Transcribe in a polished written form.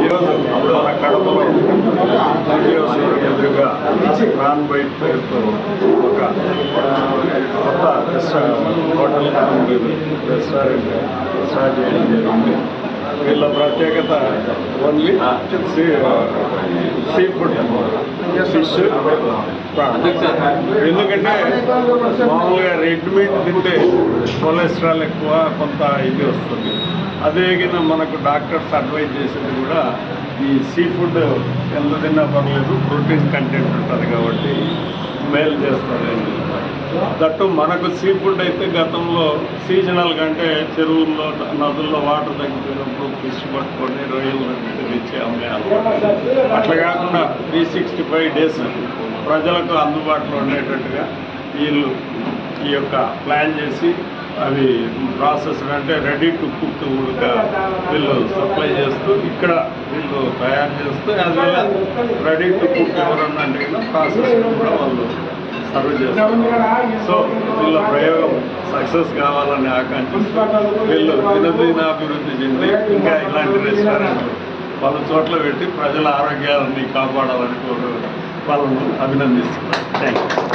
ఈరోజు మన కడపలో ఎదురుగా నాన్ బైట్ పేరుతో ఒక కొత్త హోటల్ రెస్టారెంట్ స్టార్ట్ చేయడం జరిగింది. వీళ్ళ ప్రత్యేకత ఓన్లీ సీ ఫుడ్, ఫిష్, ఎందుకంటే మామూలుగా రెడ్ మీట్ తింటే కొలెస్ట్రాల్ ఎక్కువ, కొంత ఇది వస్తుంది. అదే కింద మనకు డాక్టర్స్ అడ్వైజ్ చేసేది కూడా ఈ సీ ఫుడ్ ఎంత తిన్నా పర్లేదు, ప్రోటీన్ కంటెంట్ ఉంటుంది కాబట్టి మేలు చేస్తుంది. దట్టు మనకు సీ ఫుడ్ అయితే గతంలో సీజనల్ కంటే చెరువుల్లో, నదుల్లో వాటర్ తగ్గిపోయినప్పుడు ఫిష్ పట్టుకొని రొయ్యలు తెచ్చి అమ్మేయాలి. అట్లా కాకుండా 365 days ప్రజలకు అందుబాటులో ఉండేటట్టుగా వీళ్ళు ఈ యొక్క ప్లాన్ చేసి అవి ప్రాసెస్ అంటే రెడీ టు కుక్ కూడా వీళ్ళు సప్లై చేస్తూ ఇక్కడ వీళ్ళు తయారు చేస్తూ as well ready to cook ఎవరన్నా అంటే ప్రాసెస్ కూడా వాళ్ళు సర్వ్ చేస్తారు. సో వీళ్ళ ప్రయోగం సక్సెస్ కావాలని ఆకాంక్షిస్తూ వీళ్ళు దినదినాభివృద్ధి చెంది ఇంకా ఇలాంటి రెస్టారెంట్ వాళ్ళ చోట్ల పెట్టి ప్రజల ఆరోగ్యాన్ని కాపాడాలని వాళ్ళను అభినందిస్తున్నారు. Thank you.